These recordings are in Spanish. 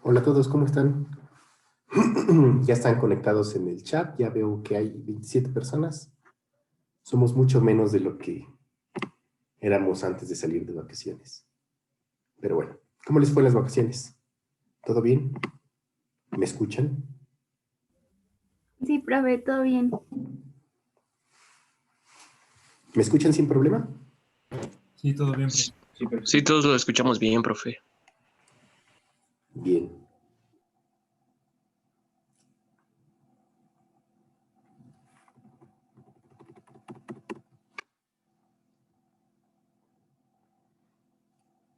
Hola a todos, ¿cómo están? Ya están conectados en el chat, ya veo que hay 27 personas. Somos mucho menos de lo que éramos antes de salir de vacaciones. Pero bueno, ¿cómo les fue las vacaciones? ¿Todo bien? ¿Me escuchan? Sí, profe, todo bien. ¿Me escuchan sin problema? Sí, todo bien, profe. Sí, todos lo escuchamos bien, profe. Bien.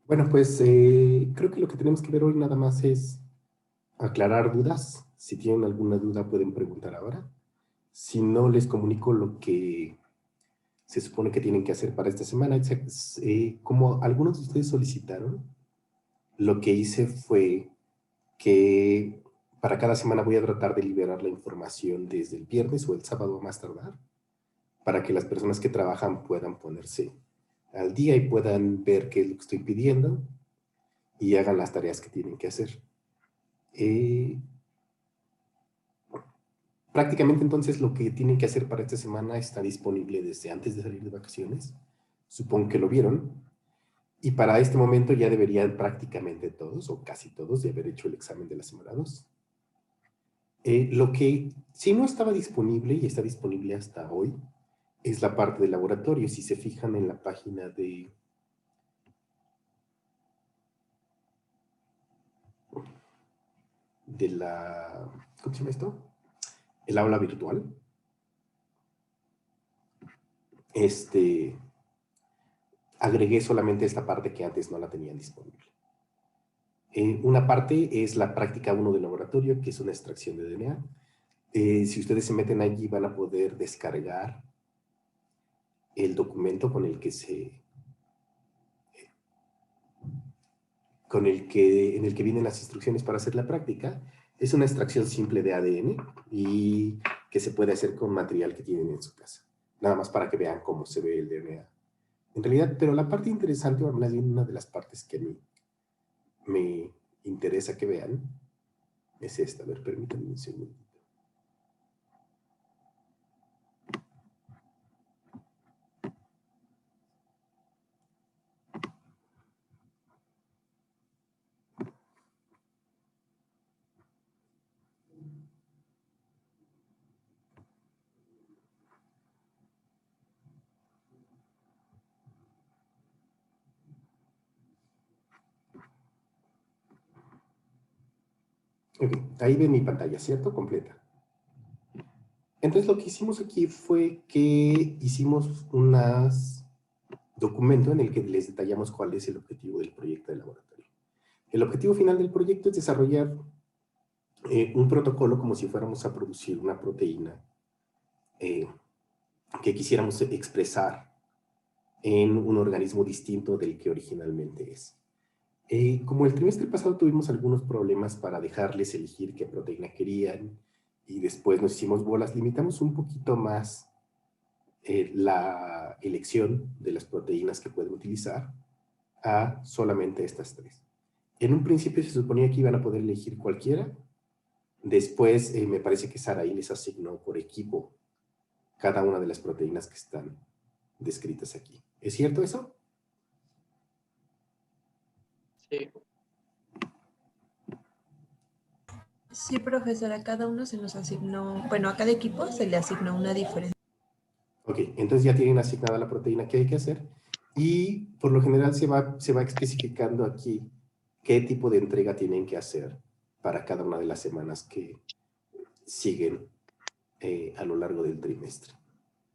Bueno, pues creo que lo que tenemos que ver hoy nada más es aclarar dudas. Si tienen alguna duda pueden preguntar ahora. Si no, les comunico lo que se supone que tienen que hacer para esta semana. Como algunos de ustedes solicitaron, lo que hice fue que para cada semana voy a tratar de liberar la información desde el viernes o el sábado a más tardar, para que las personas que trabajan puedan ponerse al día y puedan ver qué es lo que estoy pidiendo y hagan las tareas que tienen que hacer. Eh, Prácticamente entonces lo que tienen que hacer para esta semana está disponible desde antes de salir de vacaciones. Supongo que lo vieron. Y para este momento ya deberían prácticamente todos, o casi todos, de haber hecho el examen de la semana 2. Lo que sí no estaba disponible y está disponible hasta hoy es la parte de laboratorio. Si se fijan en la página de la, ¿cómo se llama esto? El aula virtual. Agregué solamente esta parte que antes no la tenían disponible. Una parte es la práctica 1 del laboratorio, que es una extracción de DNA. Si ustedes se meten allí van a poder descargar el documento en el que vienen las instrucciones para hacer la práctica. Es una extracción simple de ADN y que se puede hacer con material que tienen en su casa. Nada más para que vean cómo se ve el DNA. En realidad, pero la parte interesante, o más bien una de las partes que a mí me interesa que vean, es esta. A ver, permítanme un segundo. Ok, ahí ven mi pantalla, ¿cierto? Completa. Entonces lo que hicimos aquí fue que hicimos un documento en el que les detallamos cuál es el objetivo del proyecto de laboratorio. El objetivo final del proyecto es desarrollar un protocolo como si fuéramos a producir una proteína eh, que quisiéramos expresar en un organismo distinto del que originalmente es. Como el trimestre pasado tuvimos algunos problemas para dejarles elegir qué proteína querían y después nos hicimos bolas, limitamos un poquito más la elección de las proteínas que pueden utilizar a solamente estas tres. En un principio se suponía que iban a poder elegir cualquiera. Después me parece que Saraí les asignó por equipo cada una de las proteínas que están descritas aquí. ¿Es cierto eso? Sí. Sí, profesora, a cada uno se nos asignó, bueno, a cada equipo se le asignó una diferente. Ok, entonces ya tienen asignada la proteína que hay que hacer y por lo general se va especificando aquí qué tipo de entrega tienen que hacer para cada una de las semanas que siguen a lo largo del trimestre.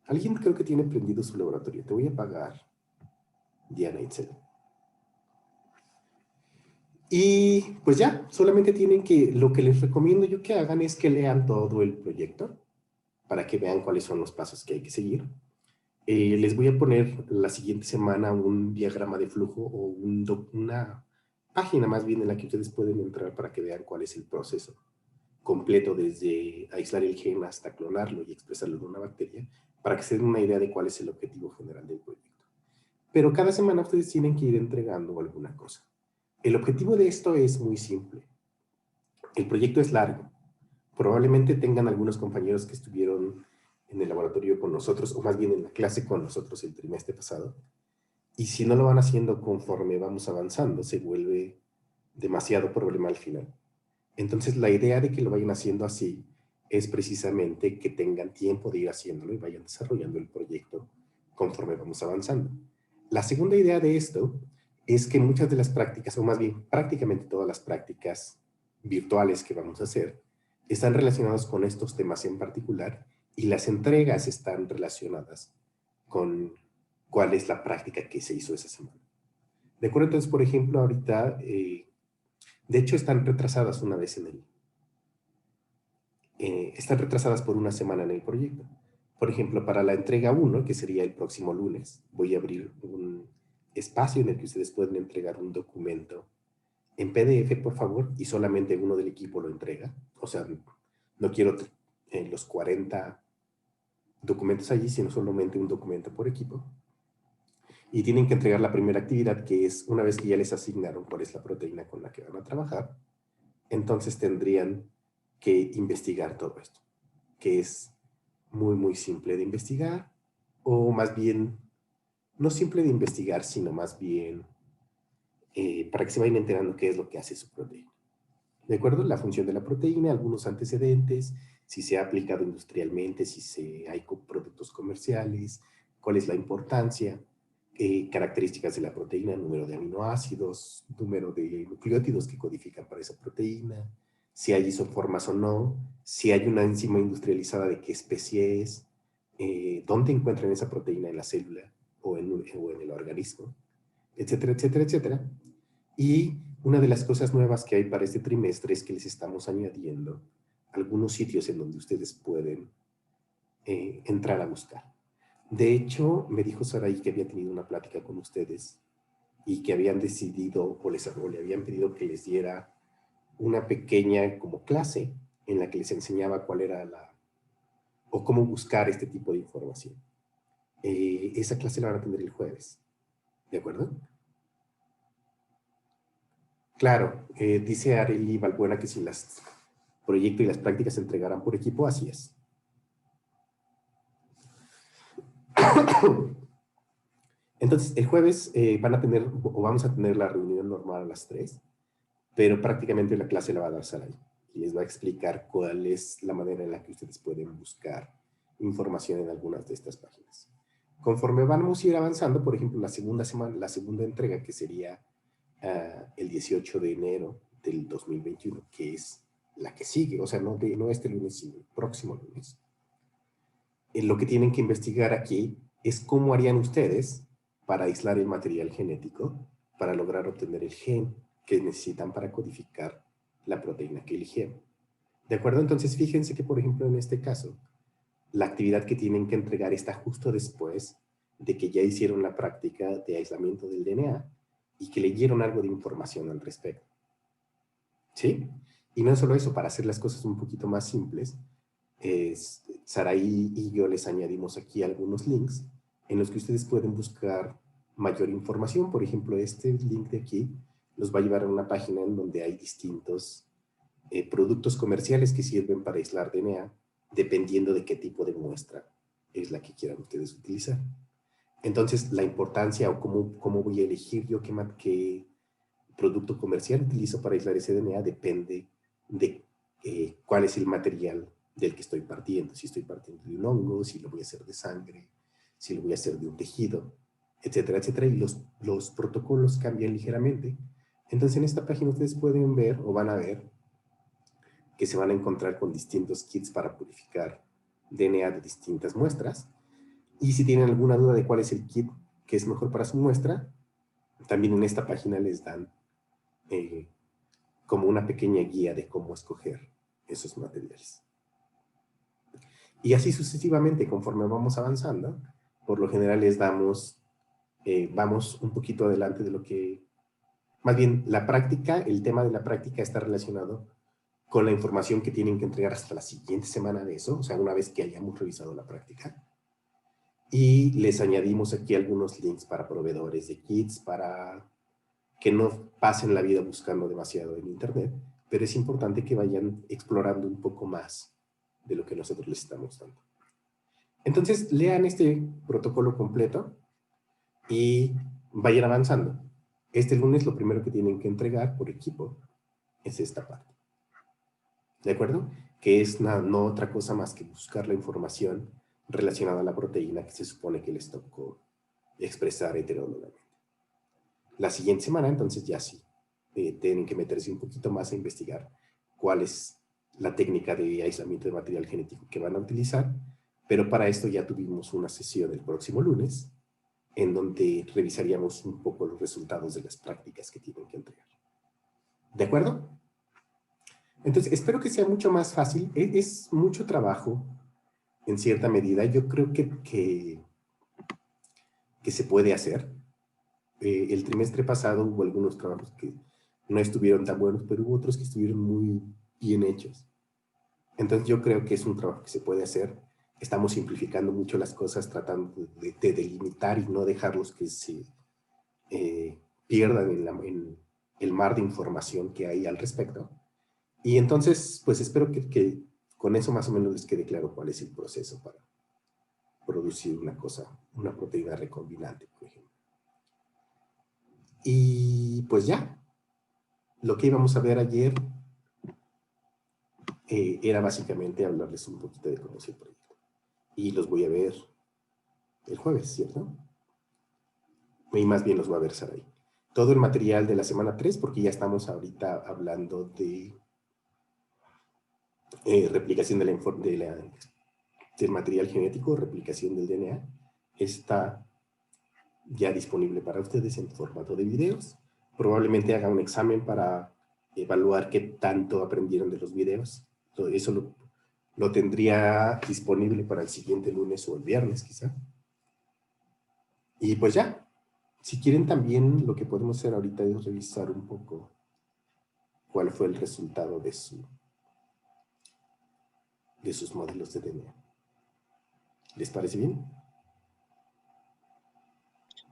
Alguien creo que tiene prendido su laboratorio. Te voy a pagar, Diana Itzel. Y pues ya, solamente tienen que, lo que les recomiendo yo que hagan es que lean todo el proyecto para que vean cuáles son los pasos que hay que seguir. Les voy a poner la siguiente semana un diagrama de flujo o una página más bien en la que ustedes pueden entrar para que vean cuál es el proceso completo desde aislar el gen hasta clonarlo y expresarlo en una bacteria para que se den una idea de cuál es el objetivo general del proyecto. Pero cada semana ustedes tienen que ir entregando alguna cosa. El objetivo de esto es muy simple. El proyecto es largo. Probablemente tengan algunos compañeros que estuvieron en el laboratorio con nosotros, o más bien en la clase con nosotros el trimestre pasado. Y si no lo van haciendo conforme vamos avanzando, se vuelve demasiado problema al final. Entonces, la idea de que lo vayan haciendo así es precisamente que tengan tiempo de ir haciéndolo y vayan desarrollando el proyecto conforme vamos avanzando. La segunda idea de esto es que muchas de las prácticas, o más bien prácticamente todas las prácticas virtuales que vamos a hacer, están relacionadas con estos temas en particular y las entregas están relacionadas con cuál es la práctica que se hizo esa semana. ¿De acuerdo? Entonces, por ejemplo, ahorita, de hecho, están retrasadas una vez en están retrasadas por una semana en el proyecto. Por ejemplo, para la entrega 1, que sería el próximo lunes, voy a abrir un espacio en el que ustedes pueden entregar un documento en PDF, por favor, y solamente uno del equipo lo entrega. O sea, no quiero los 40 documentos allí, sino solamente un documento por equipo. Y tienen que entregar la primera actividad, que es una vez que ya les asignaron cuál es la proteína con la que van a trabajar, entonces tendrían que investigar todo esto, que es muy, muy simple de investigar, o más bien, no simple de investigar, sino más bien para que se vayan enterando qué es lo que hace su proteína. ¿De acuerdo? La función de la proteína, algunos antecedentes, si se ha aplicado industrialmente, si hay productos comerciales, cuál es la importancia, características de la proteína, número de aminoácidos, número de nucleótidos que codifican para esa proteína, si hay isoformas o no, si hay una enzima industrializada de qué especie es, dónde encuentran esa proteína en la célula o en el organismo, etcétera, etcétera, etcétera. Y una de las cosas nuevas que hay para este trimestre es que les estamos añadiendo algunos sitios en donde ustedes pueden entrar a buscar. De hecho, me dijo Saraí que había tenido una plática con ustedes y que habían decidido o le habían pedido que les diera una pequeña como clase en la que les enseñaba cuál era o cómo buscar este tipo de información. Esa clase la van a tener el jueves, ¿de acuerdo? Claro, dice Arely Balbuena que si las proyectos y las prácticas se entregarán por equipo, así es. Entonces, el jueves vamos a tener la reunión normal a las 3, pero prácticamente la clase la va a dar Saray y les va a explicar cuál es la manera en la que ustedes pueden buscar información en algunas de estas páginas. Conforme vamos a ir avanzando, por ejemplo, la segunda entrega, que sería el 18 de enero del 2021, que es la que sigue, o sea, no este lunes, sino el próximo lunes. Lo que tienen que investigar aquí es cómo harían ustedes para aislar el material genético para lograr obtener el gen que necesitan para codificar la proteína que eligieron. ¿De acuerdo? Entonces, fíjense que, por ejemplo, en este caso, la actividad que tienen que entregar está justo después de que ya hicieron la práctica de aislamiento del DNA y que leyeron algo de información al respecto. ¿Sí? Y no solo eso, para hacer las cosas un poquito más simples, Saraí y yo les añadimos aquí algunos links en los que ustedes pueden buscar mayor información. Por ejemplo, este link de aquí los va a llevar a una página en donde hay distintos productos comerciales que sirven para aislar DNA, dependiendo de qué tipo de muestra es la que quieran ustedes utilizar. Entonces, la importancia o cómo voy a elegir yo qué producto comercial utilizo para aislar ese DNA depende de cuál es el material del que estoy partiendo. Si estoy partiendo de un hongo, si lo voy a hacer de sangre, si lo voy a hacer de un tejido, etcétera, etcétera. Y los protocolos cambian ligeramente. Entonces, en esta página ustedes pueden ver o van a ver que se van a encontrar con distintos kits para purificar DNA de distintas muestras. Y si tienen alguna duda de cuál es el kit que es mejor para su muestra, también en esta página les dan como una pequeña guía de cómo escoger esos materiales. Y así sucesivamente, conforme vamos avanzando, por lo general les damos, vamos un poquito adelante de lo que, más bien la práctica, el tema de la práctica está relacionado con la información que tienen que entregar hasta la siguiente semana de eso, o sea, una vez que hayamos revisado la práctica. Y les añadimos aquí algunos links para proveedores de kits, para que no pasen la vida buscando demasiado en internet, pero es importante que vayan explorando un poco más de lo que nosotros les estamos dando. Entonces, lean este protocolo completo y vayan avanzando. Este lunes lo primero que tienen que entregar por equipo es esta parte. ¿De acuerdo? Que es no otra cosa más que buscar la información relacionada a la proteína que se supone que les tocó expresar heterónomamente. La siguiente semana, entonces, ya sí, tienen que meterse un poquito más a investigar cuál es la técnica de aislamiento de material genético que van a utilizar, pero para esto ya tuvimos una sesión el próximo lunes, en donde revisaríamos un poco los resultados de las prácticas que tienen que entregar. ¿De acuerdo? Entonces, espero que sea mucho más fácil. Es mucho trabajo, en cierta medida. Yo creo que se puede hacer. El trimestre pasado hubo algunos trabajos que no estuvieron tan buenos, pero hubo otros que estuvieron muy bien hechos. Entonces, yo creo que es un trabajo que se puede hacer. Estamos simplificando mucho las cosas, tratando de delimitar y no dejarlos que se pierdan en el mar de información que hay al respecto. Y entonces, pues espero que con eso más o menos les quede claro cuál es el proceso para producir una proteína recombinante, por ejemplo. Y pues ya, lo que íbamos a ver ayer era básicamente hablarles un poquito de cómo es el proyecto. Y los voy a ver el jueves, ¿cierto? Y más bien los voy a ver Saray. Todo el material de la semana 3, porque ya estamos ahorita hablando de replicación del material genético, replicación del DNA, está ya disponible para ustedes en formato de videos. Probablemente haga un examen para evaluar qué tanto aprendieron de los videos. Eso lo tendría disponible para el siguiente lunes o el viernes, quizá. Y pues ya, si quieren también lo que podemos hacer ahorita es revisar un poco cuál fue el resultado de sus modelos de DNA. ¿Les parece bien?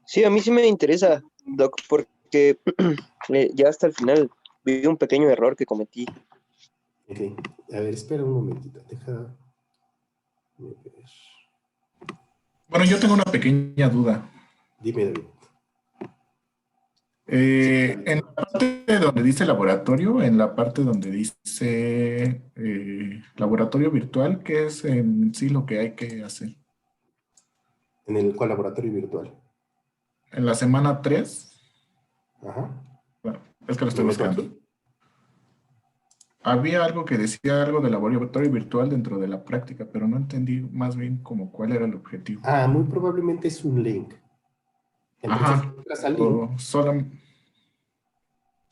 Sí, a mí sí me interesa, Doc, porque ya hasta el final vi un pequeño error que cometí. Ok, a ver, espera un momentito, déjame ver. Bueno, yo tengo una pequeña duda. Dime, David. En la parte donde dice laboratorio, en la parte donde dice laboratorio virtual, ¿qué es en sí lo que hay que hacer? En el laboratorio virtual. En la semana 3, Ajá. bueno, es que lo ¿Me estoy meto buscando. aquí? Había algo que decía algo de laboratorio virtual dentro de la práctica, pero no entendí más bien como cuál era el objetivo. Ah, muy probablemente es un link. Entonces Ajá, entras al link o solo...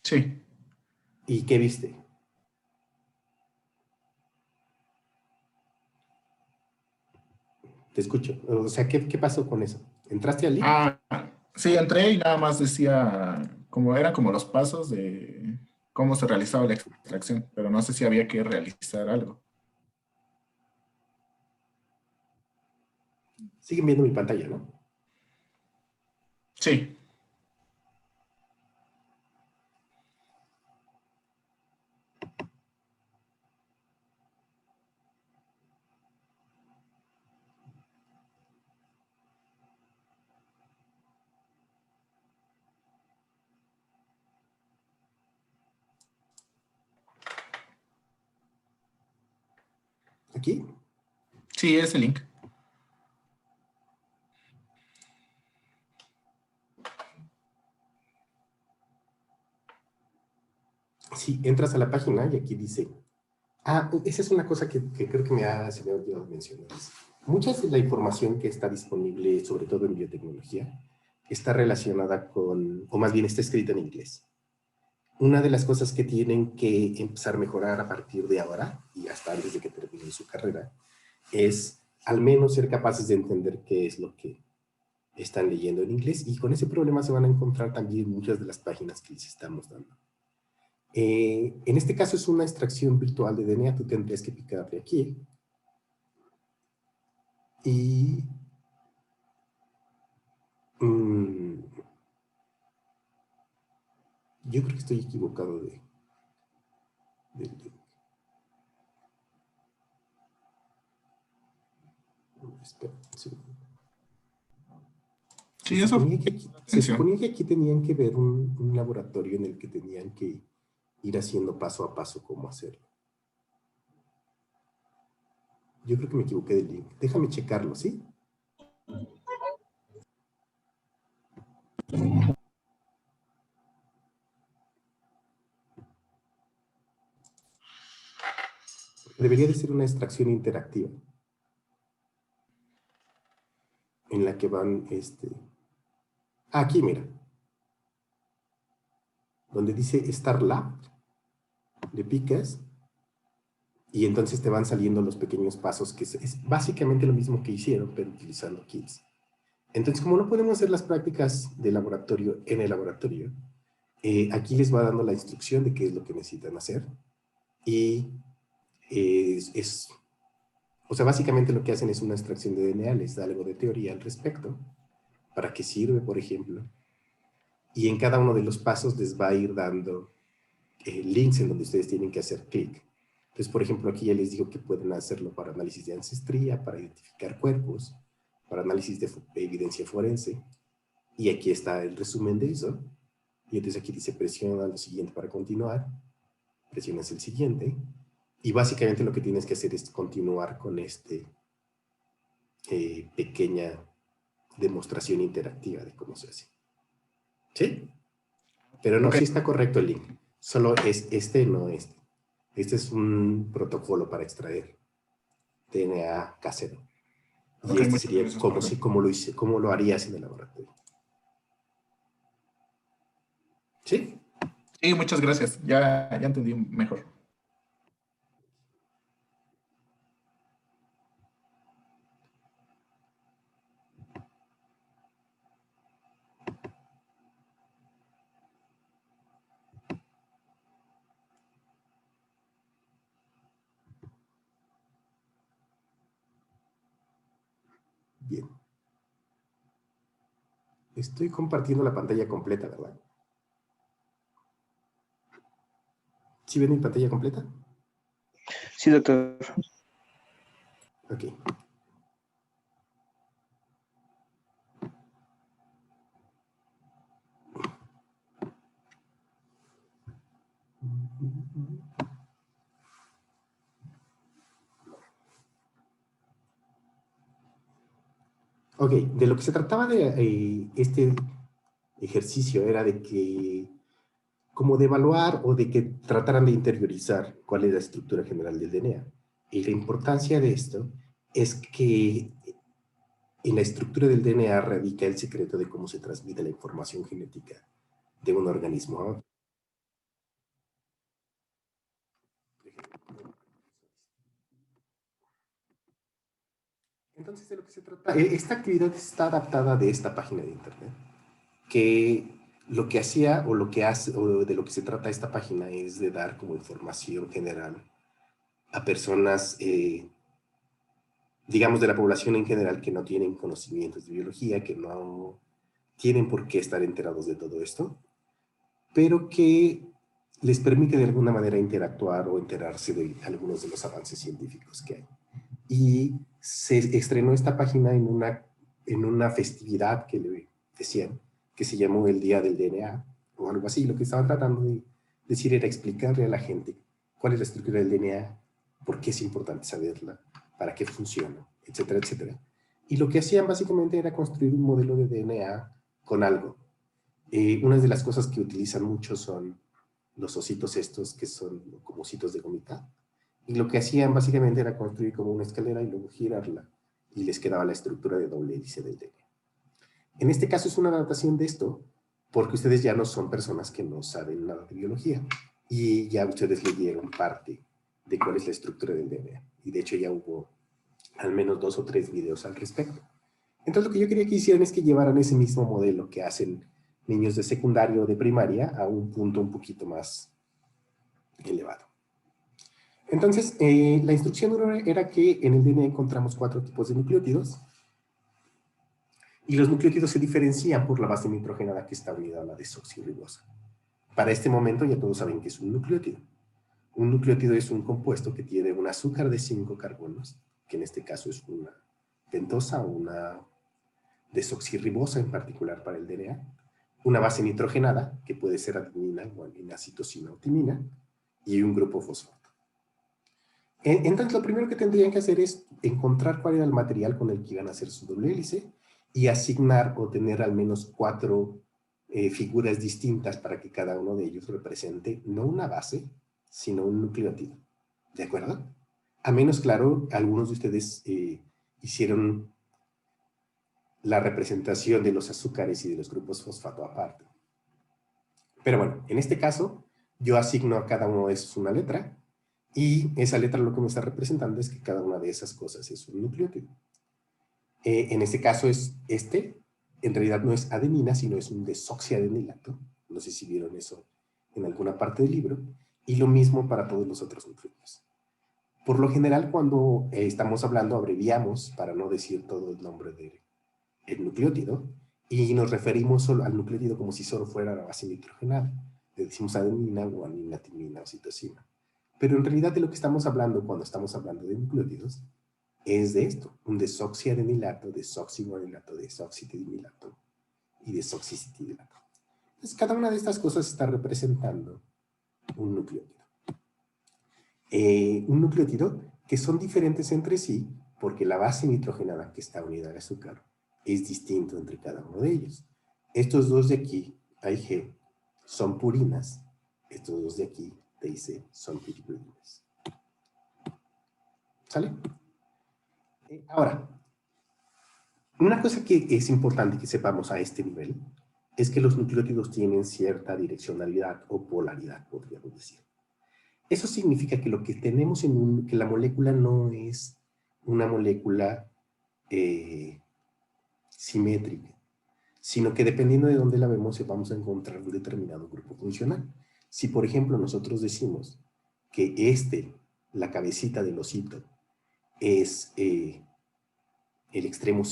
Sí. y ¿qué viste? Te escucho. O sea, ¿qué pasó con eso? ¿Entraste al link? Ah, sí, entré y nada más decía, como eran como los pasos de cómo se realizaba la extracción, pero no sé si había que realizar algo. Siguen viendo mi pantalla, ¿no? Sí, Aquí. sí, ese link. Sí, entras a la página y aquí dice... Ah, esa es una cosa que creo que se me ha olvidado mencionar. Mucha de la información que está disponible, sobre todo en biotecnología, está relacionada con, o más bien está escrita en inglés. Una de las cosas que tienen que empezar a mejorar a partir de ahora, y hasta antes de que terminen su carrera, es al menos ser capaces de entender qué es lo que están leyendo en inglés, y con ese problema se van a encontrar también muchas de las páginas que les estamos dando. En este caso es una extracción virtual de DNA, tú tendrías que picarle aquí, y yo creo que estoy equivocado de... espera un segundo. Sí, eso. Se suponía que aquí tenían que ver un laboratorio en el que tenían que ir haciendo paso a paso cómo hacerlo. Yo creo que me equivoqué del link. Déjame checarlo, ¿sí? Debería de ser una extracción interactiva en la que van, aquí, mira. Donde dice Star Lab, le picas y entonces te van saliendo los pequeños pasos, que es básicamente lo mismo que hicieron, pero utilizando kits. Entonces, como no podemos hacer las prácticas de laboratorio en el laboratorio, aquí les va dando la instrucción de qué es lo que necesitan hacer. Y o sea, básicamente lo que hacen es una extracción de DNA, les da algo de teoría al respecto, para qué sirve, por ejemplo. Y en cada uno de los pasos les va a ir dando links en donde ustedes tienen que hacer clic. Entonces, por ejemplo, aquí ya les digo que pueden hacerlo para análisis de ancestría, para identificar cuerpos, para análisis de evidencia forense. Y aquí está el resumen de eso. Y entonces aquí dice presiona lo siguiente para continuar. Presionas el siguiente. Y básicamente lo que tienes que hacer es continuar con pequeña demostración interactiva de cómo se hace. ¿Sí? Pero no, sí está correcto el link. Solo es no este. Este es un protocolo para extraer DNA casero. Y este sería como lo harías en el laboratorio. ¿Sí? Sí, muchas gracias. Ya entendí mejor. Bien. Estoy compartiendo la pantalla completa, ¿verdad? ¿Sí ven mi pantalla completa? Sí, doctor. Ok. Ok, de lo que se trataba de este ejercicio era de que, como de evaluar o de que trataran de interiorizar cuál es la estructura general del DNA. Y la importancia de esto es que en la estructura del DNA radica el secreto de cómo se transmite la información genética de un organismo a otro. Entonces, de lo que se trata, esta actividad está adaptada de esta página de internet, que lo que hacía o lo que hace, o de lo que se trata esta página es de dar como información general a personas, digamos, de la población en general que no tienen conocimientos de biología, que no tienen por qué estar enterados de todo esto, pero que les permite de alguna manera interactuar o enterarse de algunos de los avances científicos que hay. Y se estrenó esta página en una festividad que le decían, que se llamó el Día del DNA, o algo así. Lo que estaban tratando de decir era explicarle a la gente cuál es la estructura del DNA, por qué es importante saberla, para qué funciona, etcétera, etcétera. Y lo que hacían básicamente era construir un modelo de DNA con algo. Una de las cosas que utilizan mucho son los ositos estos, que son como ositos de gomita. Y lo que hacían básicamente era construir como una escalera y luego girarla. Y les quedaba la estructura de doble hélice del DNA. En este caso es una adaptación de esto, porque ustedes ya no son personas que no saben nada de biología. Y ya ustedes le dieron parte de cuál es la estructura del DNA. Y de hecho ya hubo al menos 2 o 3 videos al respecto. Entonces lo que yo quería que hicieran es que llevaran ese mismo modelo que hacen niños de secundario o de primaria a un punto un poquito más elevado. Entonces, la instrucción era que en el DNA encontramos 4 tipos de nucleótidos y los nucleótidos se diferencian por la base nitrogenada que está unida a la desoxirribosa. Para este momento ya todos saben que es un nucleótido. Un nucleótido es un compuesto que tiene un azúcar de 5 carbonos, que en este caso es una pentosa o una desoxirribosa en particular para el DNA, una base nitrogenada, que puede ser adenina, guanina, citosina o timina, y un grupo fosfato. Entonces, lo primero que tendrían que hacer es encontrar cuál era el material con el que iban a hacer su doble hélice y asignar o tener al menos 4 figuras distintas para que cada uno de ellos represente no una base, sino un nucleótido. ¿De acuerdo? A menos, claro, algunos de ustedes hicieron la representación de los azúcares y de los grupos fosfato aparte. Pero bueno, en este caso, yo asigno a cada uno de esos una letra, y esa letra lo que me está representando es que cada una de esas cosas es un nucleótido. En este caso es en realidad no es adenina, sino es un desoxiadenilato. No sé si vieron eso en alguna parte del libro. Y lo mismo para todos los otros nucleótidos. Por lo general, cuando estamos hablando, abreviamos para no decir todo el nombre del nucleótido, y nos referimos solo al nucleótido como si solo fuera la base nitrogenada. Le decimos adenina, guanina, timina o citosina. Pero en realidad de lo que estamos hablando cuando estamos hablando de nucleótidos es de esto, un desoxiadenilato, desoxiguanilato, desoxitidinilato y desoxicitidinato. Entonces, cada una de estas cosas está representando un nucleótido. Un nucleótido que son diferentes entre sí porque la base nitrogenada que está unida al azúcar es distinto entre cada uno de ellos. Estos dos de aquí, A y G, son purinas. Estos dos de aquí, T y C, son piripurinas. ¿Sale? Ahora, una cosa que es importante que sepamos a este nivel es que los nucleótidos tienen cierta direccionalidad o polaridad, podríamos decir. Eso significa que lo que tenemos que la molécula no es una molécula simétrica, sino que dependiendo de dónde la vemos vamos a encontrar un determinado grupo funcional. Si, por ejemplo, nosotros decimos que la cabecita del osito, es el extremo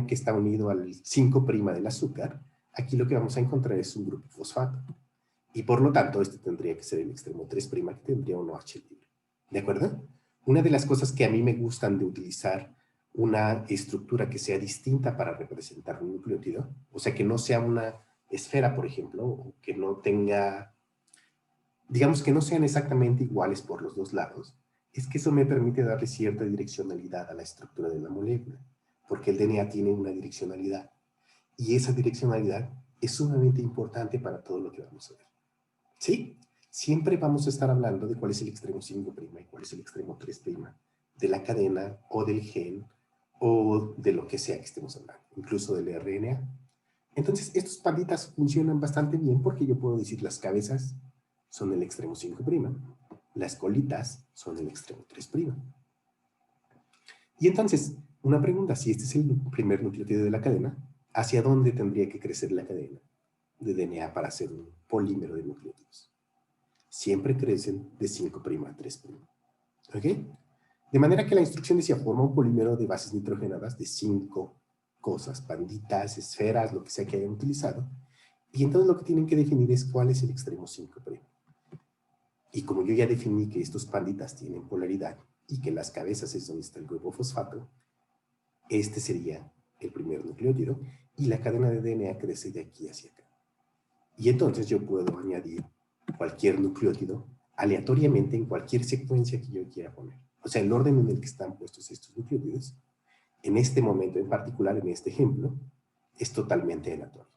que está unido al 5' del azúcar, aquí lo que vamos a encontrar es un grupo fosfato. Y por lo tanto, este tendría que ser el extremo 3', que tendría un OH libre. ¿De acuerdo? Una de las cosas que a mí me gustan de utilizar una estructura que sea distinta para representar un nucleótido, o sea, que no sea una esfera, por ejemplo, o que no tenga, digamos que no sean exactamente iguales por los dos lados, es que eso me permite darle cierta direccionalidad a la estructura de la molécula, porque el DNA tiene una direccionalidad, y esa direccionalidad es sumamente importante para todo lo que vamos a ver. ¿Sí? Siempre vamos a estar hablando de cuál es el extremo 5' y cuál es el extremo 3' de la cadena o del gen o de lo que sea que estemos hablando, incluso del RNA. Entonces, estos panditas funcionan bastante bien porque yo puedo decir las cabezas son el extremo 5', las colitas son el extremo 3'. Y entonces, una pregunta, si este es el primer nucleótido de la cadena, ¿hacia dónde tendría que crecer la cadena de DNA para hacer un polímero de nucleótidos? Siempre crecen de 5' a 3'. ¿Ok? De manera que la instrucción decía, forma un polímero de bases nitrogenadas de 5 cosas, panditas, esferas, lo que sea que hayan utilizado. Y entonces lo que tienen que definir es cuál es el extremo 5'. Y como yo ya definí que estos panditas tienen polaridad y que las cabezas es donde está el grupo fosfato, este sería el primer nucleótido y la cadena de DNA crece de aquí hacia acá. Y entonces yo puedo añadir cualquier nucleótido aleatoriamente en cualquier secuencia que yo quiera poner. O sea, el orden en el que están puestos estos nucleótidos, en este momento en particular, en este ejemplo, es totalmente aleatorio.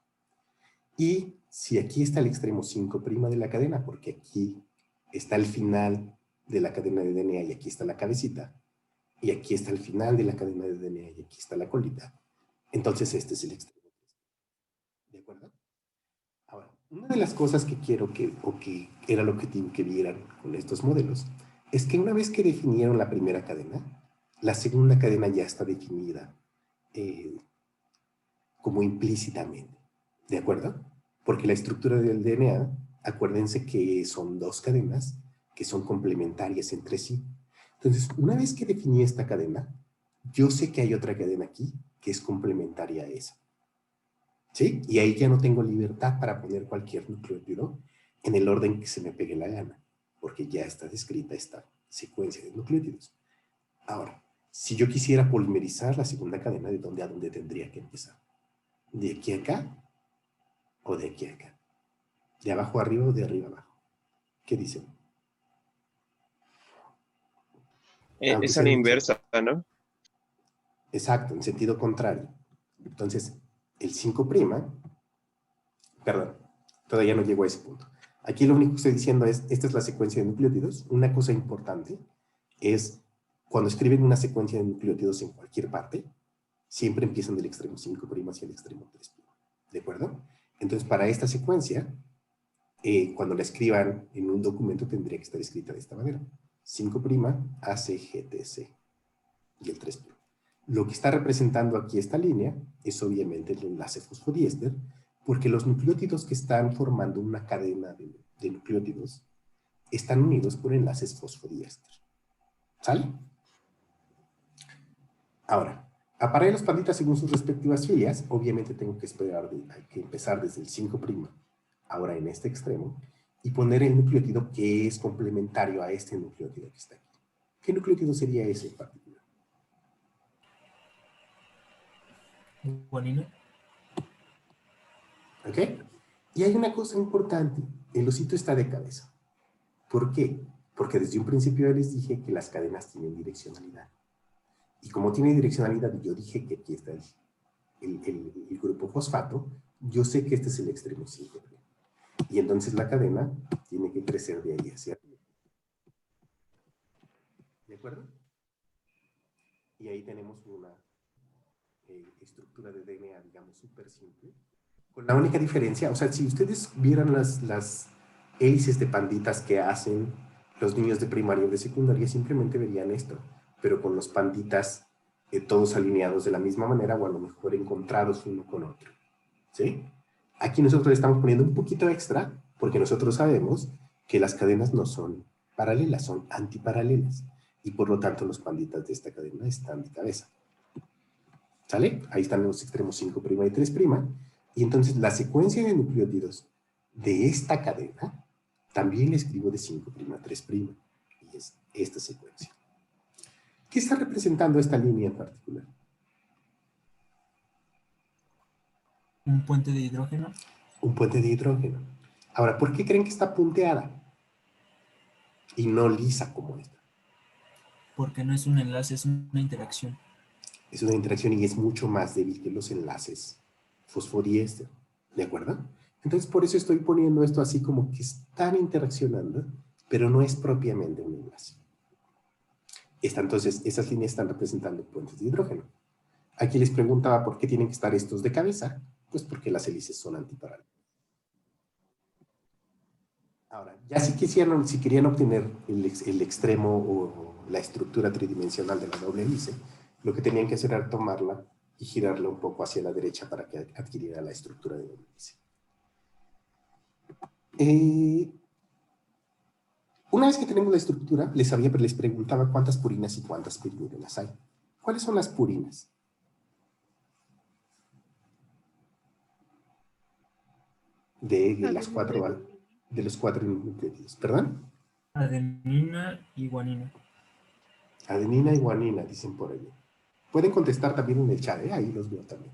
Y si aquí está el extremo 5' de la cadena, porque aquí está el final de la cadena de DNA y aquí está la cabecita, y aquí está el final de la cadena de DNA y aquí está la colita, entonces este es el extremo 3'. ¿De acuerdo? Ahora, una de las cosas que quiero que era el objetivo que vieran con estos modelos, es que una vez que definieron la primera cadena, la segunda cadena ya está definida como implícitamente. ¿De acuerdo? Porque la estructura del DNA, acuérdense que son 2 cadenas que son complementarias entre sí. Entonces, una vez que definí esta cadena, yo sé que hay otra cadena aquí que es complementaria a esa. ¿Sí? Y ahí ya no tengo libertad para poner cualquier nucleótido en el orden que se me pegue la gana, porque ya está descrita esta secuencia de nucleótidos. Ahora, Si yo quisiera polimerizar la segunda cadena, ¿de dónde a dónde tendría que empezar? ¿De aquí a acá o de aquí a acá? ¿De abajo a arriba o de arriba a abajo? ¿Qué dicen? Aunque Es a sea la de inversa, ¿no? exacto, en sentido contrario. Entonces, el 5', perdón, todavía no llego a ese punto. Aquí lo único que estoy diciendo es, esta es la secuencia de nucleótidos. Una cosa importante es, cuando escriben una secuencia de nucleótidos en cualquier parte, siempre empiezan del extremo 5' hacia el extremo 3'. ¿De acuerdo? Entonces, para esta secuencia, cuando la escriban en un documento, tendría que estar escrita de esta manera. 5' ACGTC y el 3'. Lo que está representando aquí esta línea es obviamente el enlace fosfodiéster, porque los nucleótidos que están formando una cadena de nucleótidos están unidos por enlaces fosfodiéster. ¿Sale? Ahora, aparé los panditas según sus respectivas filias. Obviamente tengo que esperar, hay que empezar desde el 5', ahora en este extremo, y poner el nucleótido que es complementario a este nucleótido que está aquí. ¿Qué nucleótido sería ese en particular? Guanina. ¿Ok? Y hay una cosa importante, el osito está de cabeza. ¿Por qué? Porque desde un principio ya les dije que las cadenas tienen direccionalidad. Y como tiene direccionalidad, y yo dije que aquí está el grupo fosfato, yo sé que este es el extremo 5'. Y entonces la cadena tiene que crecer de ahí hacia arriba. ¿De acuerdo? Y ahí tenemos una estructura de DNA, digamos, súper simple. Con la única diferencia, o sea, si ustedes vieran las hélices de panditas que hacen los niños de primaria o de secundaria, simplemente verían esto, pero con los panditas todos alineados de la misma manera o a lo mejor encontrados uno con otro. ¿Sí? Aquí nosotros le estamos poniendo un poquito extra porque nosotros sabemos que las cadenas no son paralelas, son antiparalelas. Y por lo tanto los panditas de esta cadena están de cabeza. ¿Sale? Ahí están los extremos 5' y 3'. Y entonces la secuencia de nucleótidos de esta cadena también la escribo de 5' a 3'. Y es esta secuencia. ¿Qué está representando esta línea en particular? Un puente de hidrógeno. Un puente de hidrógeno. Ahora, ¿por qué creen que está punteada y no lisa como esta? Porque no es un enlace, es una interacción. Es una interacción y es mucho más débil que los enlaces fosfodiéster. ¿De acuerdo? Entonces, por eso estoy poniendo esto así como que están interaccionando, pero no es propiamente un enlace. Entonces, esas líneas están representando puentes de hidrógeno. Aquí les preguntaba por qué tienen que estar estos de cabeza. Pues porque las hélices son antiparalelas. Ahora, ya si querían obtener el extremo o la estructura tridimensional de la doble hélice, lo que tenían que hacer era tomarla y girarla un poco hacia la derecha para que adquiriera la estructura de doble hélice. Una vez que tenemos la estructura, les preguntaba cuántas purinas y cuántas pirimidinas hay. ¿Cuáles son las purinas? De los cuatro nucleótidos. ¿Perdón? Adenina y guanina. Adenina y guanina, dicen por ahí. Pueden contestar también en el chat, ahí los veo también.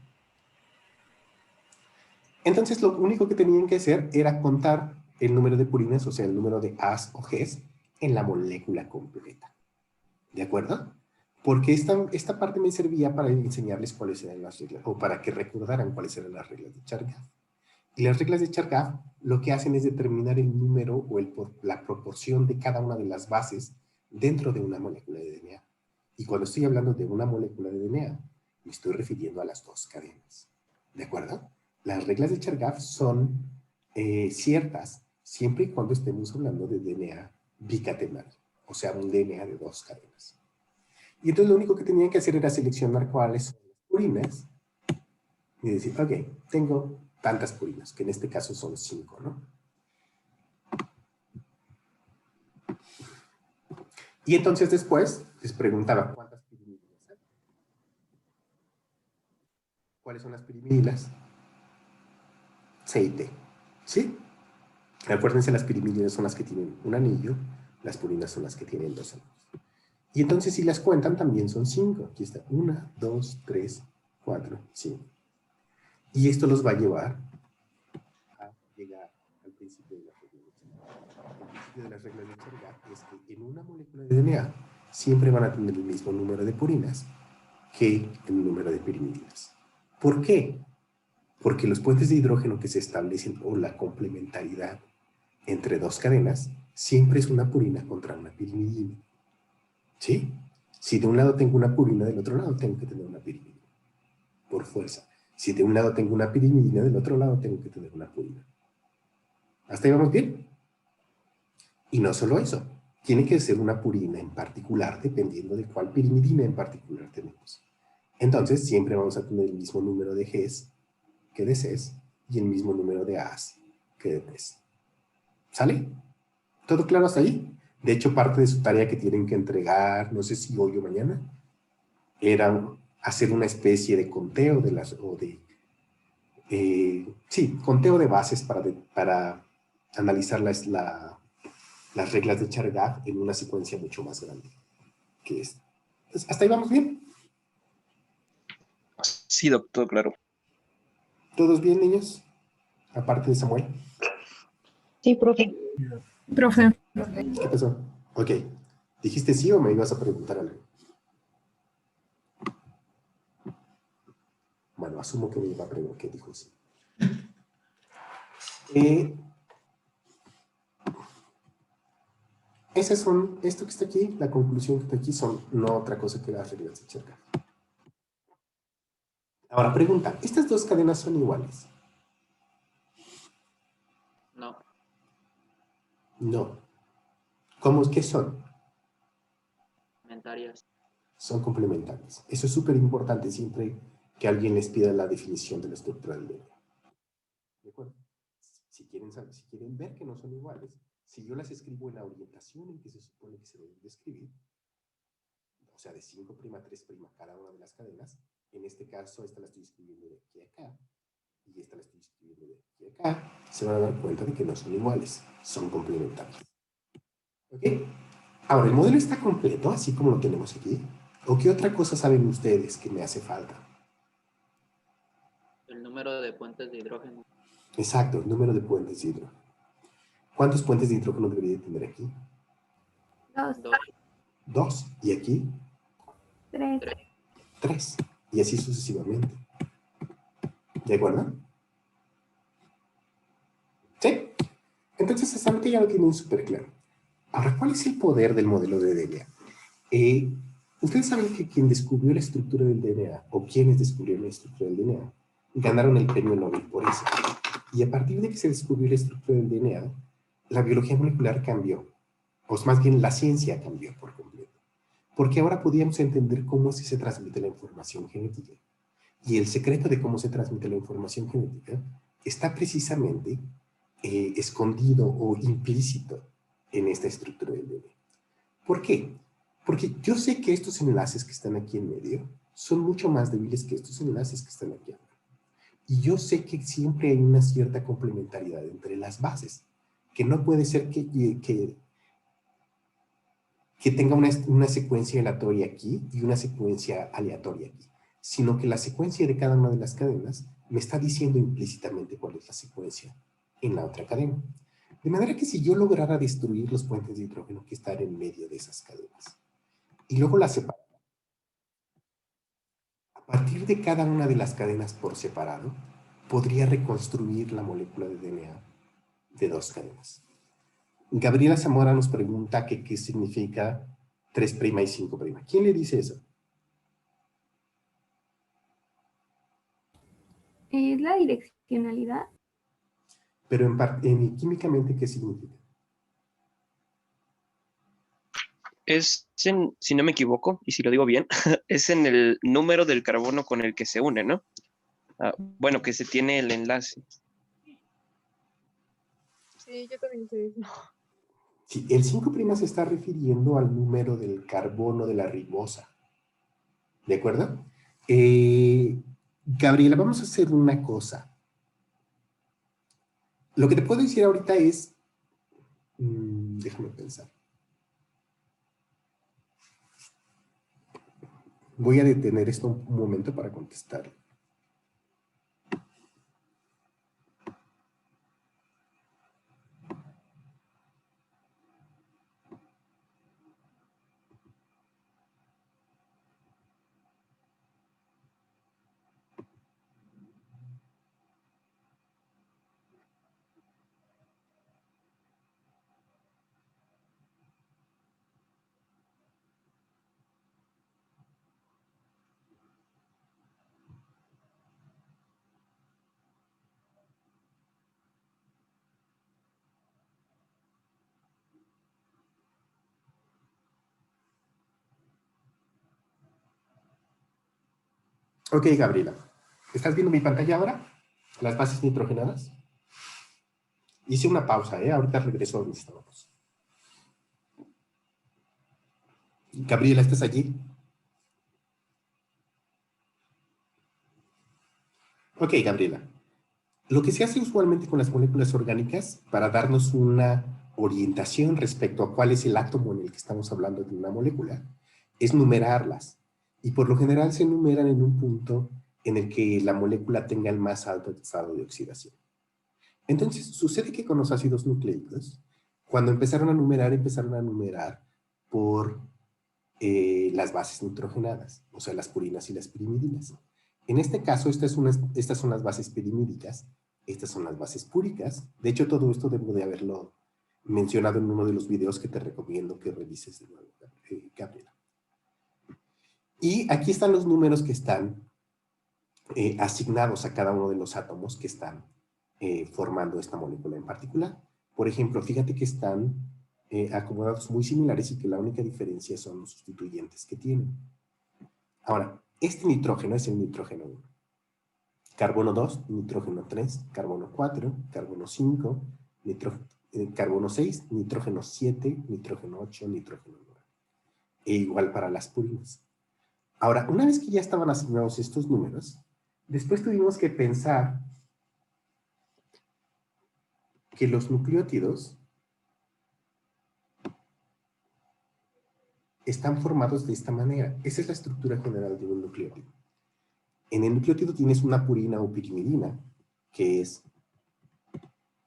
Entonces, lo único que tenían que hacer era contar el número de purinas, o sea, el número de A's o G's en la molécula completa. ¿De acuerdo? Porque esta parte me servía para enseñarles cuáles eran las reglas, o para que recordaran cuáles eran las reglas de Chargaff. Y las reglas de Chargaff lo que hacen es determinar el número o la proporción de cada una de las bases dentro de una molécula de DNA. Y cuando estoy hablando de una molécula de DNA, me estoy refiriendo a las dos cadenas. ¿De acuerdo? Las reglas de Chargaff son ciertas siempre y cuando estemos hablando de DNA bicatenal, o sea, un DNA de dos cadenas. Y entonces lo único que tenían que hacer era seleccionar cuáles son las purinas y decir, ok, tengo tantas purinas, que en este caso son 5, ¿no? Y entonces después les preguntaba cuántas pirimidinas hay. ¿Cuáles son las pirimidinas? C y T, ¿sí? Acuérdense, las pirimidinas son las que tienen un anillo, las purinas son las que tienen dos anillos. Y entonces si las cuentan también son 5. Aquí está 1, 2, 3, 4, 5. Y esto los va a llevar a llegar al principio de la regla de Chargaff. El principio de las reglas de Chargaff es que en una molécula de DNA siempre van a tener el mismo número de purinas que el número de pirimidinas. ¿Por qué? Porque los puentes de hidrógeno que se establecen o la complementariedad entre dos cadenas siempre es una purina contra una pirimidina. ¿Sí? Si de un lado tengo una purina, del otro lado tengo que tener una pirimidina. Por fuerza. Si de un lado tengo una pirimidina, del otro lado tengo que tener una purina. ¿Hasta ahí vamos bien? Y no solo eso. Tiene que ser una purina en particular, dependiendo de cuál pirimidina en particular tenemos. Entonces, siempre vamos a tener el mismo número de Gs que de Cs y el mismo número de As que de Ts. ¿Sale? ¿Todo claro hasta ahí? De hecho, parte de su tarea que tienen que entregar, no sé si hoy o mañana, era hacer una especie de conteo de las, o de, sí, conteo de bases para analizar las reglas de Chargaff en una secuencia mucho más grande que esta. Entonces, ¿hasta ahí vamos bien? Sí, doctor, claro. ¿Todos bien, niños? Aparte de Samuel. Sí, profe. Profe. ¿Qué pasó? Ok. ¿Dijiste sí o me ibas a preguntar algo? Bueno, asumo que me iba a preguntar qué dijo sí. Esas son, esto que está aquí, la conclusión que está aquí, son no otra cosa que las reglas de Chargaff. Ahora, pregunta, ¿estas dos cadenas son iguales? No. No. ¿Cómo qué son? Complementarias. Son complementarias. Eso es súper importante siempre que alguien les pida la definición de la estructura del DNA. ¿De acuerdo? Si quieren saber, si quieren ver que no son iguales, si yo las escribo en la orientación en que se supone que se deben de escribir, o sea, de 5' a 3' cada una de las cadenas, en este caso esta la estoy escribiendo de aquí a acá, y esta la estoy escribiendo de aquí a acá, se van a dar cuenta de que no son iguales, son complementarios. ¿Ok? Ahora, ¿el modelo está completo, así como lo tenemos aquí? ¿O qué otra cosa saben ustedes que me hace falta? El número de puentes de hidrógeno. Exacto, el número de puentes de hidrógeno. ¿Cuántos puentes de hidrógeno debería tener aquí? 2, 2, 2. ¿Y aquí? 3. 3. Y así sucesivamente. ¿De acuerdo? ¿Sí? Entonces, hasta ahorita ya lo tienen súper claro. Ahora, ¿cuál es el poder del modelo de DNA? Ustedes saben que quien descubrió la estructura del DNA, o quienes descubrieron la estructura del DNA, ganaron el premio Nobel por eso. Y a partir de que se descubrió la estructura del DNA, la biología molecular cambió. O más bien, la ciencia cambió por completo. Porque ahora podíamos entender cómo es que se transmite la información genética. Y el secreto de cómo se transmite la información genética está precisamente escondido o implícito en esta estructura del DNA. ¿Por qué? Porque yo sé que estos enlaces que están aquí en medio son mucho más débiles que estos enlaces que están aquí abajo. Y yo sé que siempre hay una cierta complementariedad entre las bases, que no puede ser que tenga una secuencia aleatoria aquí y una secuencia aleatoria aquí, sino que la secuencia de cada una de las cadenas me está diciendo implícitamente cuál es la secuencia en la otra cadena. De manera que si yo lograra destruir los puentes de hidrógeno que están en medio de esas cadenas, y luego las separo, a partir de cada una de las cadenas por separado, podría reconstruir la molécula de DNA de dos cadenas. Gabriela Zamora nos pregunta que qué significa 3' y 5'. ¿Quién le dice eso? Es la direccionalidad. Pero químicamente, ¿qué significa? Es en, si no me equivoco, y si lo digo bien, es en el número del carbono con el que se une, ¿no? Bueno, que se tiene el enlace. Sí, yo también sé eso. Sí, el 5' se está refiriendo al número del carbono de la ribosa. ¿De acuerdo? Gabriela, vamos a hacer una cosa. Lo que te puedo decir ahorita es, déjame pensar. Voy a detener esto un momento para contestar. Ok, Gabriela. ¿Estás viendo mi pantalla ahora? Las bases nitrogenadas. Hice una pausa, ¿eh? Ahorita regreso a donde estábamos. Gabriela, ¿estás allí? Ok, Gabriela. Lo que se hace usualmente con las moléculas orgánicas para darnos una orientación respecto a cuál es el átomo en el que estamos hablando de una molécula es numerarlas. Y por lo general se numeran en un punto en el que la molécula tenga el más alto estado de oxidación. Entonces, sucede que con los ácidos nucleicos, cuando empezaron a numerar por las bases nitrogenadas, o sea, las purinas y las pirimidinas. En este caso, estas son las bases pirimídicas, estas son las bases púricas. De hecho, todo esto debo de haberlo mencionado en uno de los videos que te recomiendo que revises de nuevo, Gabriela. Y aquí están los números que están asignados a cada uno de los átomos que están formando esta molécula en particular. Por ejemplo, fíjate que están acomodados muy similares y que la única diferencia son los sustituyentes que tienen. Ahora, este nitrógeno es el nitrógeno 1. Carbono 2, nitrógeno 3, carbono 4, carbono 5, carbono 6, nitrógeno 7, nitrógeno 8, nitrógeno 9. E igual para las purinas. Ahora, una vez que ya estaban asignados estos números, después tuvimos que pensar que los nucleótidos están formados de esta manera. Esa es la estructura general de un nucleótido. En el nucleótido tienes una purina o pirimidina, que es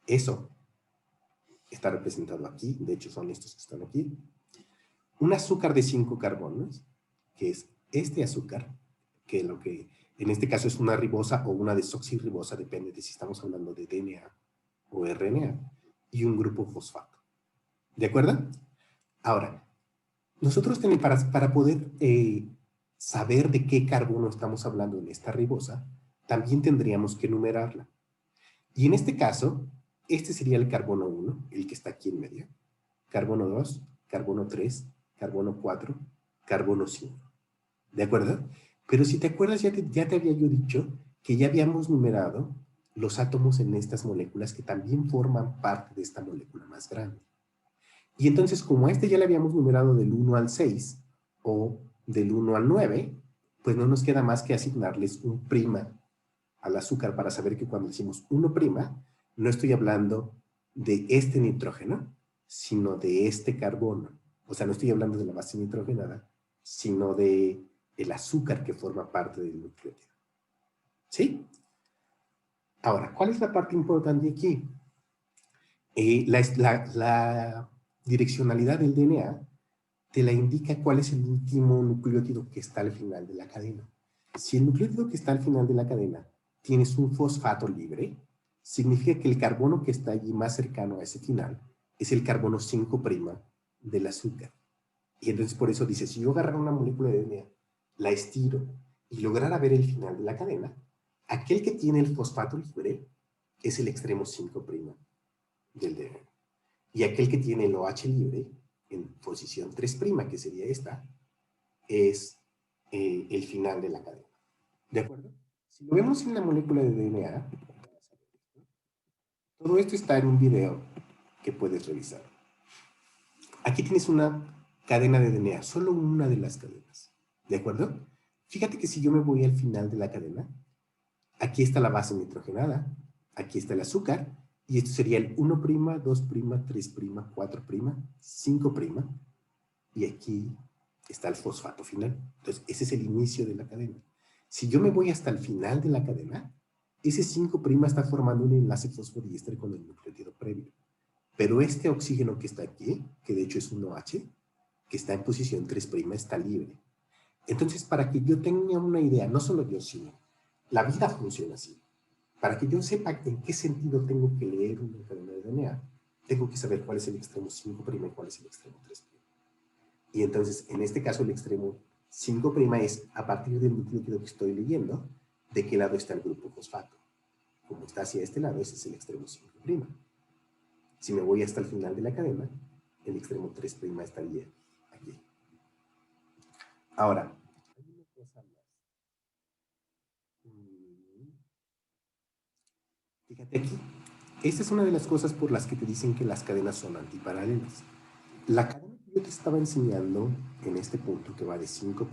eso. Está representado aquí, de hecho son estos que están aquí. Un azúcar de 5 carbonos, que es este azúcar, que en este caso es una ribosa o una desoxirribosa, depende de si estamos hablando de DNA o RNA, y un grupo fosfato. ¿De acuerdo? Ahora, nosotros tenemos, para poder saber de qué carbono estamos hablando en esta ribosa, también tendríamos que numerarla. Y en este caso, este sería el carbono 1, el que está aquí en medio. Carbono 2, carbono 3, carbono 4, carbono 5. ¿De acuerdo? Pero si te acuerdas, ya te había yo dicho que ya habíamos numerado los átomos en estas moléculas que también forman parte de esta molécula más grande. Y entonces, como a este ya le habíamos numerado del 1 al 6 o del 1 al 9, pues no nos queda más que asignarles un prima al azúcar para saber que cuando decimos 1', no estoy hablando de este nitrógeno, sino de este carbono. O sea, no estoy hablando de la base nitrogenada, sino de el azúcar que forma parte del nucleótido. ¿Sí? Ahora, ¿cuál es la parte importante aquí? La direccionalidad del DNA te la indica cuál es el último nucleótido que está al final de la cadena. Si el nucleótido que está al final de la cadena tienes un fosfato libre, significa que el carbono que está allí más cercano a ese final es el carbono 5' del azúcar. Y entonces por eso dice, si yo agarrara una molécula de DNA, la estiro y lograra ver el final de la cadena, aquel que tiene el fosfato libre es el extremo 5' del DNA. Y aquel que tiene el OH libre en posición 3', que sería esta, es el final de la cadena. ¿De acuerdo? Si lo vemos en la molécula de DNA, todo esto está en un video que puedes revisar. Aquí tienes una cadena de DNA, solo una de las cadenas. ¿De acuerdo? Fíjate que si yo me voy al final de la cadena, aquí está la base nitrogenada, aquí está el azúcar, y esto sería el 1', 2', 3', 4', 5', y aquí está el fosfato final. Entonces, ese es el inicio de la cadena. Si yo me voy hasta el final de la cadena, ese 5' está formando un enlace fosfodiéster con el nucleótido previo. Pero este oxígeno que está aquí, que de hecho es un OH, que está en posición 3', está libre. Entonces, para que yo tenga una idea, no solo yo, sino la vida funciona así. Para que yo sepa en qué sentido tengo que leer una cadena de DNA, tengo que saber cuál es el extremo 5' y cuál es el extremo 3'. Y entonces, en este caso, el extremo 5' es a partir del nucleótido que estoy leyendo, de qué lado está el grupo fosfato. Como está hacia este lado, ese es el extremo 5'. Si me voy hasta el final de la cadena, el extremo 3' estaría aquí. Ahora, hay una cosa más. Fíjate aquí. Esta es una de las cosas por las que te dicen que las cadenas son antiparalelas. La cadena que yo te estaba enseñando en este punto, que va de 5'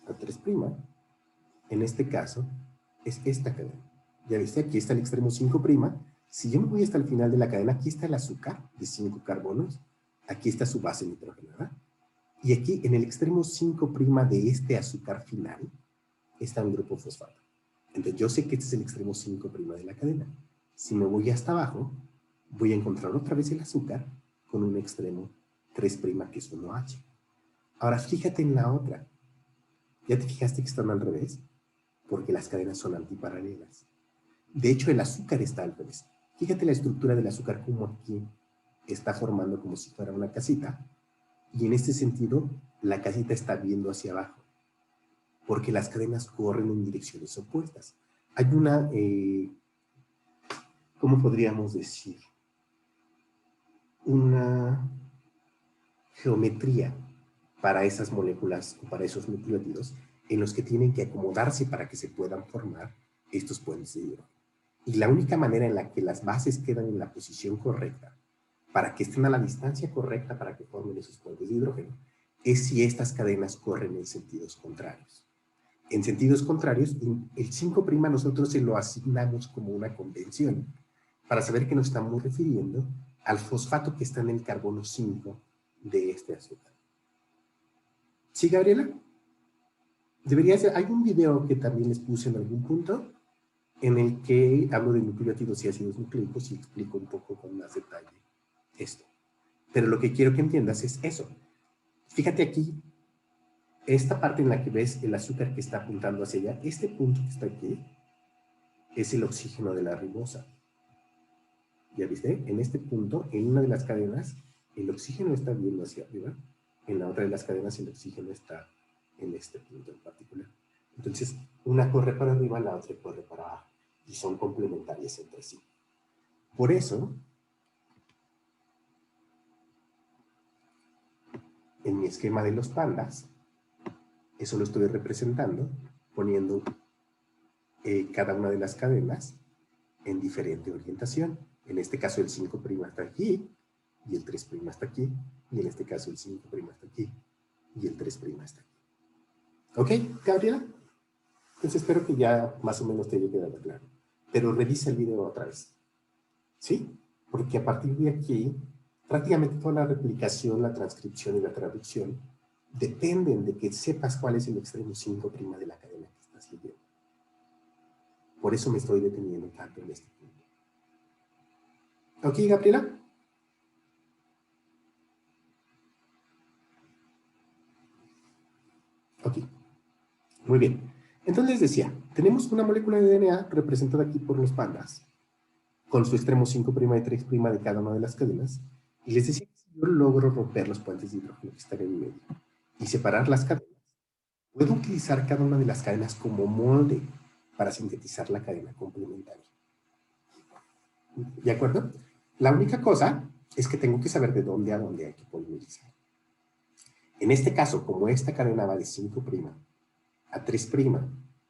a 3', en este caso, es esta cadena. Ya viste, aquí está el extremo 5'. Si yo me voy hasta el final de la cadena, aquí está el azúcar de 5 carbonos. Aquí está su base nitrogenada. Y aquí, en el extremo 5' de este azúcar final, está un grupo fosfato. Entonces, yo sé que este es el extremo 5' de la cadena. Si me voy hasta abajo, voy a encontrar otra vez el azúcar con un extremo 3', que es un OH. Ahora, fíjate en la otra. ¿Ya te fijaste que están al revés? Porque las cadenas son antiparalelas. De hecho, el azúcar está al revés. Fíjate la estructura del azúcar como aquí está formando como si fuera una casita. Y en este sentido, la casita está viendo hacia abajo. Porque las cadenas corren en direcciones opuestas. Hay una, ¿cómo podríamos decir? Una geometría para esas moléculas o para esos nucleótidos en los que tienen que acomodarse para que se puedan formar estos puentes de hidrógeno. Y la única manera en la que las bases quedan en la posición correcta, para que estén a la distancia correcta para que formen esos puentes de hidrógeno, es si estas cadenas corren en sentidos contrarios. En sentidos contrarios, el 5' nosotros se lo asignamos como una convención para saber que nos estamos refiriendo al fosfato que está en el carbono 5 de este azúcar. ¿Sí, Gabriela? Debería ser, hay un video que también les puse en algún punto en el que hablo de nucleótidos y ácidos nucleicos y explico un poco con más detalle esto. Pero lo que quiero que entiendas es eso. Fíjate aquí, esta parte en la que ves el azúcar que está apuntando hacia allá, este punto que está aquí, es el oxígeno de la ribosa. ¿Ya viste? En este punto, en una de las cadenas, el oxígeno está viendo hacia arriba. En la otra de las cadenas, el oxígeno está en este punto en particular. Entonces, una corre para arriba, la otra corre para abajo. Y son complementarias entre sí. Por eso, en mi esquema de los pandas, eso lo estoy representando poniendo cada una de las cadenas en diferente orientación. En este caso el 5' está aquí, y el 3' está aquí, y en este caso el 5' está aquí, y el 3' está aquí. ¿Ok, Gabriela? Entonces espero que ya más o menos te haya quedado claro. Pero revisa el video otra vez. ¿Sí? Porque a partir de aquí, prácticamente toda la replicación, la transcripción y la traducción dependen de que sepas cuál es el extremo 5' de la cadena que estás leyendo. Por eso me estoy deteniendo tanto en este punto. ¿Ok, Gabriela? Ok. Muy bien. Entonces les decía, tenemos una molécula de DNA representada aquí por los pandas, con su extremo 5' y 3' de cada una de las cadenas, y les decía que si yo logro romper los puentes de hidrógeno que están en medio y separar las cadenas, puedo utilizar cada una de las cadenas como molde para sintetizar la cadena complementaria. ¿De acuerdo? La única cosa es que tengo que saber de dónde a dónde hay que polimerizar. En este caso, como esta cadena va de 5' a 3'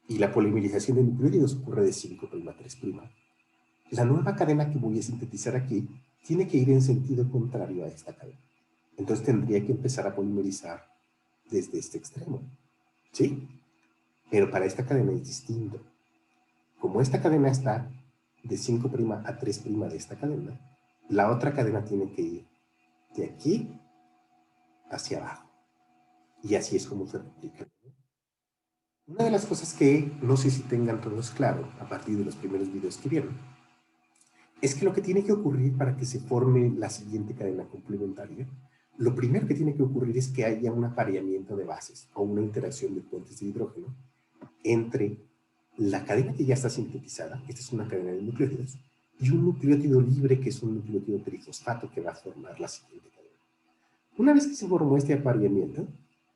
y la polimerización de nucleótidos ocurre de 5' a 3', la nueva cadena que voy a sintetizar aquí tiene que ir en sentido contrario a esta cadena. Entonces tendría que empezar a polimerizar desde este extremo. ¿Sí? Pero para esta cadena es distinto. Como esta cadena está de 5' a 3' de esta cadena, la otra cadena tiene que ir de aquí hacia abajo. Y así es como se replica. Una de las cosas que no sé si tengan todos claro a partir de los primeros videos que vieron, es que lo que tiene que ocurrir para que se forme la siguiente cadena complementaria, lo primero que tiene que ocurrir es que haya un apareamiento de bases o una interacción de puentes de hidrógeno entre la cadena que ya está sintetizada, esta es una cadena de nucleótidos, y un nucleótido libre que es un nucleótido trifosfato que va a formar la siguiente cadena. Una vez que se formó este apareamiento,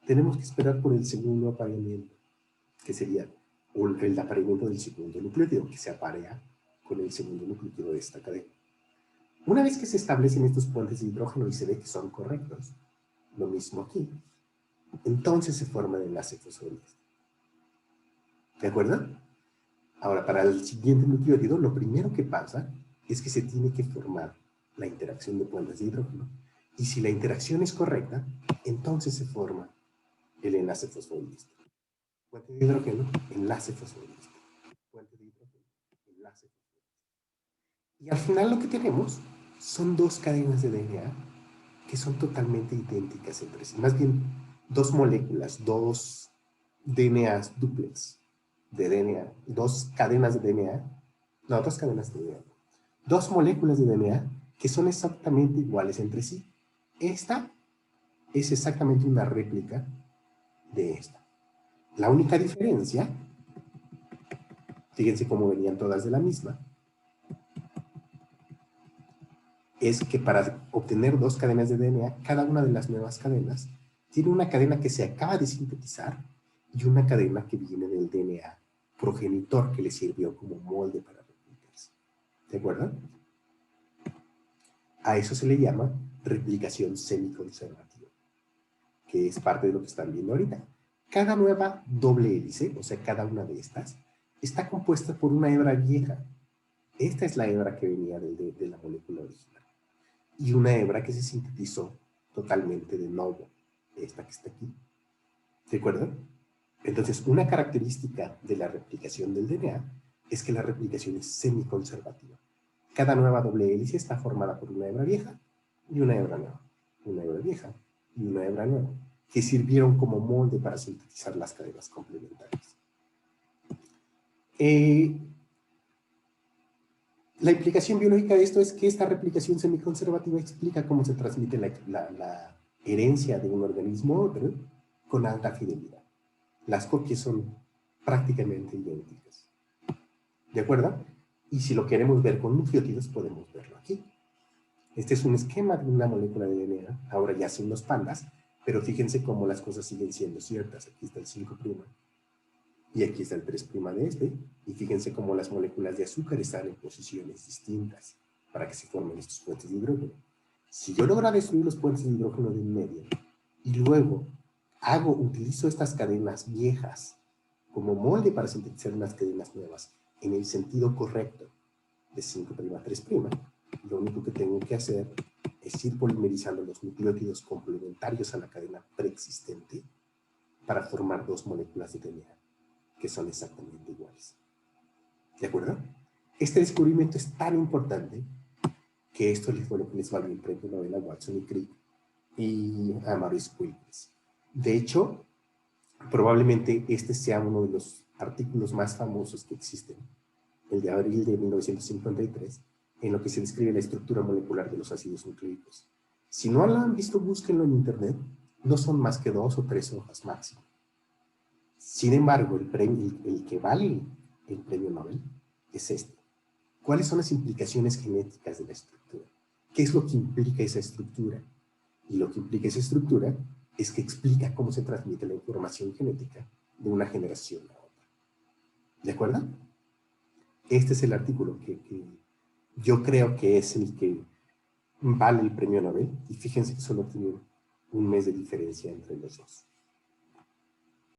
tenemos que esperar por el segundo apareamiento, que sería el apareamiento del segundo nucleótido, que se aparea con el segundo nucleótido de esta cadena. Una vez que se establecen estos puentes de hidrógeno y se ve que son correctos, lo mismo aquí, entonces se forma el enlace fosfolípido. ¿De acuerdo? Ahora, para el siguiente nucleótido, lo primero que pasa es que se tiene que formar la interacción de puentes de hidrógeno. Y si la interacción es correcta, entonces se forma el enlace fosfolípido. Puente de hidrógeno, enlace fosfolípido. Puente de hidrógeno, enlace fosfolípido. Y al final lo que tenemos son dos cadenas de DNA que son totalmente idénticas entre sí. Más bien, dos moléculas, dos DNAs duplex de DNA, dos cadenas de DNA, no, dos cadenas de DNA, dos moléculas de DNA que son exactamente iguales entre sí. Esta es exactamente una réplica de esta. La única diferencia, fíjense cómo venían todas de la misma, es que para obtener dos cadenas de DNA, cada una de las nuevas cadenas tiene una cadena que se acaba de sintetizar y una cadena que viene del DNA progenitor que le sirvió como molde para replicarse. ¿De acuerdo? A eso se le llama replicación semiconservativa, que es parte de lo que están viendo ahorita. Cada nueva doble hélice, o sea, cada una de estas, está compuesta por una hebra vieja. Esta es la hebra que venía de la molécula original. Y una hebra que se sintetizó totalmente de nuevo, esta que está aquí. ¿De acuerdo? Entonces, una característica de la replicación del DNA es que la replicación es semiconservativa. Cada nueva doble hélice está formada por una hebra vieja y una hebra nueva. Una hebra vieja y una hebra nueva, que sirvieron como molde para sintetizar las cadenas complementarias. La implicación biológica de esto es que esta replicación semiconservativa explica cómo se transmite la herencia de un organismo a otro con alta fidelidad. Las copias son prácticamente idénticas. ¿De acuerdo? Y si lo queremos ver con nucleótidos, podemos verlo aquí. Este es un esquema de una molécula de DNA, ahora ya sin los pandas, pero fíjense cómo las cosas siguen siendo ciertas. Aquí está el 5' y aquí está el 3' de este, y fíjense cómo las moléculas de azúcar están en posiciones distintas para que se formen estos puentes de hidrógeno. Si yo logro destruir los puentes de hidrógeno de en medio y luego utilizo estas cadenas viejas como molde para sintetizar unas cadenas nuevas en el sentido correcto de 5', 3', lo único que tengo que hacer es ir polimerizando los nucleótidos complementarios a la cadena preexistente para formar dos moléculas de DNA que son exactamente iguales. ¿De acuerdo? Este descubrimiento es tan importante que esto fue lo que les valió el premio Nobel a Watson y Crick y a Maurice Wilkins. De hecho, probablemente este sea uno de los artículos más famosos que existen, el de abril de 1953, en lo que se describe la estructura molecular de los ácidos nucleicos. Si no lo han visto, búsquenlo en internet, no son más que 2 o 3 hojas máximo. Sin embargo, el que vale el premio Nobel es este. ¿Cuáles son las implicaciones genéticas de la estructura? ¿Qué es lo que implica esa estructura? Y lo que implica esa estructura es que explica cómo se transmite la información genética de una generación a otra. ¿De acuerdo? Este es el artículo que yo creo que es el que vale el premio Nobel, y fíjense que solo tienen un mes de diferencia entre los dos.